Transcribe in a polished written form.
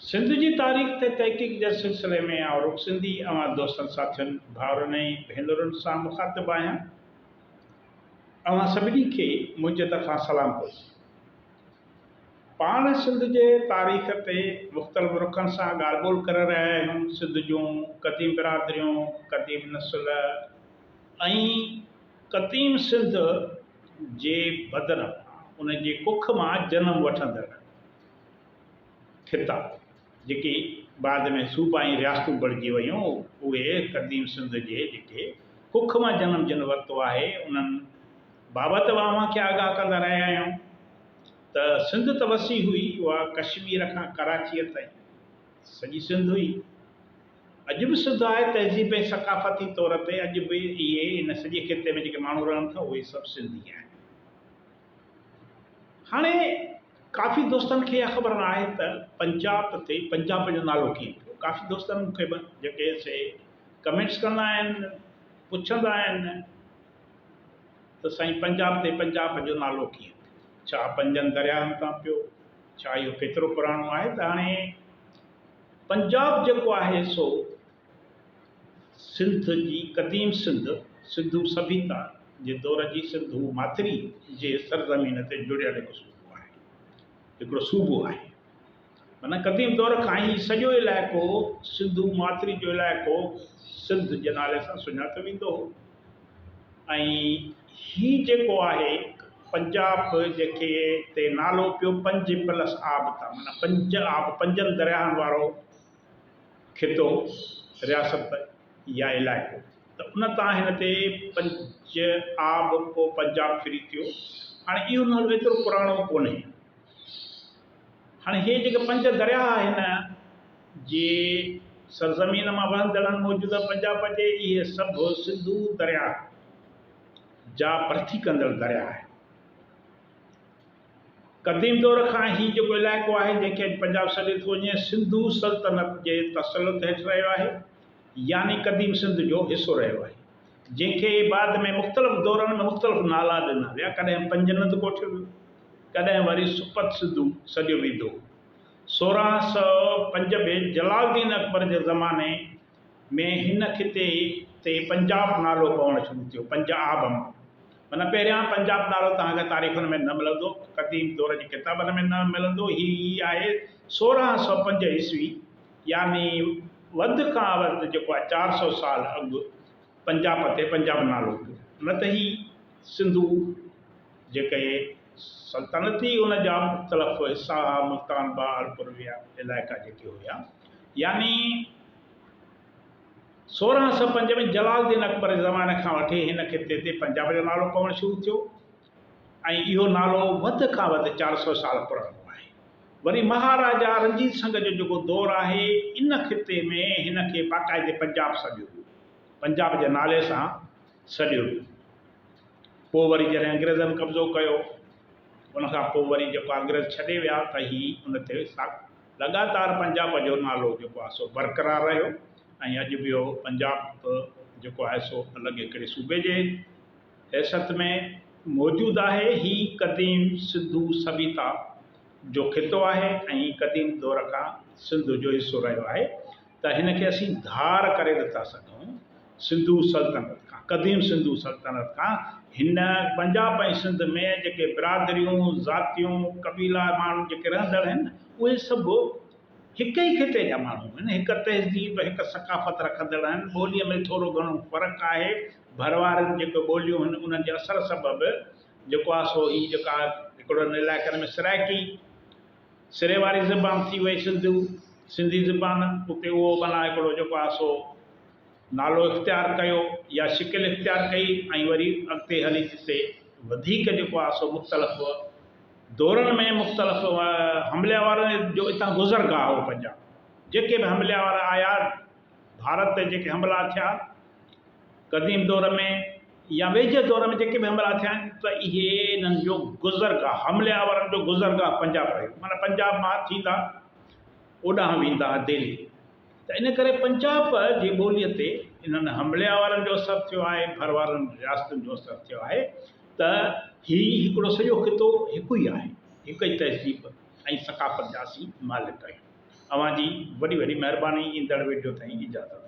सिंध जी तारीख़ ते तहक़ीक़ जे सिलसिले में और सिंधी दोस्तनि साथियुनि भाउरनि ऐं भेनरुनि सां मुखातिबु आहियां। सभिनी खे मुंहिंजे तरफ़ां सलाम कयो। पाण सिंध जे तारीख़ ते मुख़्तलिफ़ रुखनि सां ॻाल्हि ॿोल करे रहिया आहियूं। सिंध जूं क़दीम बिरादरियूं, क़दीम नस्ल ऐं क़दीम सिंध जे बदन उन जे कुख मां जनम वठंदड़ ख़िता जेके बाद में सूबा ऐं रियासतूं बणिजी वियूं, उहे क़दीम सिंध जे जेके कुख मां जनम जिन वरितो आहे उन्हनि बाबति अवां खे आगाह कंदा रहिया आहियूं। त सिंध त वसी हुई, उहा कश्मीर खां कराचीअ ताईं सॼी सिंध हुई। अॼु बि सिंध आहे। तहज़ीब ऐं सक़ाफ़ती तौर ते अॼु बि इहे इन सॼे ख़िते में जेके माण्हू रहनि था उहे सभु सिंधी आहिनि। हाणे काफ़ी दोस्तनि खे इहा ख़बर न आहे त पंजाब जो नालो कीअं पियो। काफ़ी दोस्तनि मूंखे जेके से कमेंट्स कंदा आहिनि, पुछंदा आहिनि त साईं पंजाब जो नालो कीअं पियो, छा पंजनि दरियाहनि तां पियो, छा इहो केतिरो पुराणो आहे। त हाणे पंजाब जेको आहे सो सिंध जी क़दीम सिंधू सभ्यता जे दौर जी सिंधू माथिरी जे सरज़मीन ते जुड़ियल हिकिड़ो सूबो आहे। माना क़दीम दौर खां ई सॼो इलाइक़ो सिंधू माथिरी जो इलाइक़ो सिंध जे नाले सां सुञातो वेंदो हो। ऐं हीउ जेको आहे पंजाब जेके ते नालो पियो 5+ आब तां, माना 5 आब, 5 दरियाहनि वारो ख़ितो, रियासत या इलाइक़ो। त उन तां हिन ते 5 आब पोइ पंजाब फिरी थियो। हाणे इहो नालो एतिरो पुराणो कोन्हे। हाणे इहे जेके 5 दरिया आहिनि जे सरज़मीन मां वहंदड़ मौजूदा पंजाब जे, इहे सभु सिंधू दरिया जा भर्ती कंदड़ दरिया आहे। क़दीम दौर खां ही जेको इलाइक़ो आहे जंहिंखे पंजाब सॾियो थो वञे, सिंधू सल्तनत जे तसलुत हेठि रहियो आहे, यानी क़दीम सिंध जो हिसो रहियो आहे, जंहिंखे बाद में मुख़्तलिफ़ दौरनि में मुख़्तलिफ़ नाला ॾिना विया। कॾहिं पंजनंद कोठियो वियो, कॾहिं वरी सुपत सिंधू सॾियो वेंदो। 1605 में जलालुद्दीन अकबर जे ज़माने में हिन ख़िते ते पंजाब नालो पवणु शुरू थियो। 5 आब मां, माना पहिरियां पंजाब नालो तव्हांखे तारीख़ुनि में न मिलंदो, क़दीम दौर जे किताबनि में न मिलंदो। हीअ आहे 1605 ईस्वी, यानी वधि खां वधि जेको आहे 400 साल अॻु पंजाब ते पंजाब नालो पियो। न त ही सिंधू जेके सल्तनती उन जा मुख़्तलिफ़ हिसा, मुल्तान, बालपुर इलाइक़ा जेके हुया, यानी 1605 में जलालुद्दीन अकबर जे ज़माने खां वठी हिन ख़िते ते पंजाब जो नालो पवणु शुरू थियो। ऐं इहो नालो वधि खां वधि 400 साल पुराणो आहे। वरी महाराजा रणजीत सिंह जो जेको दौरु आहे, इन ख़िते में हिन खे बाक़ाइदे पंजाब सॾियो वियो, पंजाब जे नाले सां सॾियो वियो। पोइ वरी जॾहिं अंग्रेज़नि कब्ज़ो कयो, उनखां पोइ वरी जेको अंग्रेज़ छॾे विया त ही उन ते लॻातार पंजाब जो नालो जेको आहे सो बरक़रार रहियो। ऐं अॼु बि इहो पंजाब जेको आहे सो अलॻि हिकिड़े सूबे जे हैसियत में मौजूदु आहे। ही क़दीम सिंधू सभ्यता जो ख़ितो आहे ऐं क़दीम दौर खां सिंध जो हिसो रहियो आहे। त हिन खे असीं धार करे नथा सघूं सिंधू सल्तनत खां, क़दीम सिंधू सल्तनत खां। हिन पंजाब ऐं सिंध में जेके बिरादरियूं, ज़ातियूं, क़बीला माण्हू जेके रहंदड़ आहिनि, उहे सभु हिक ई ख़िते जा माण्हू आहिनि, हिक तहज़ीब, हिक सक़ाफ़त रखंदड़ आहिनि। ॿोलीअ में थोरो घणो फ़र्क़ु आहे। भरवारनि जेके ॿोलियूं आहिनि उन्हनि जे असर सबबि जेको आहे सो ही जेका हिकिड़ो इलाइक़नि में सराइकी सिरे वारी ज़बान थी वई सिंधी ज़बान, उते उहो माना हिकिड़ो जेको आहे सो नालो इख़्तियार कयो या शिकिल इख़्तियार कई। ऐं वरी अॻिते हली जिते वधीक जेको आहे सो मुख़्तलिफ़ दौरनि में मुख़्तलिफ़ हमले वारनि जो हितां गुज़रगाह हो पंजाब। जेके बि हमले वारा आया भारत ते, जेके हमला थिया क़दीम दौर में या वेझे दौर में जेके बि हमला थिया आहिनि, त इहे इन्हनि जो गुज़रगाह, हमले वारनि जो गुज़रगाह पंजाब रहियो। माना पंजाब मां थींदा ओॾांहुं वेंदा दिल्ली। त इन करे पंजाब जी ॿोलीअ ते इन्हनि हमले वारनि जो असरु थियो आहे, भर वारनि रियासतुनि जो असरु थियो आहे। त हीउ हिकिड़ो सॼो ख़ितो हिकु ई आहे, हिकु ई तहज़ीब ऐं सक़ाफ़त जा असीं मालिक आहियूं। अवां जी वॾी वॾी महिरबानी। ईंदड़ वीडियो ताईं इजाज़त।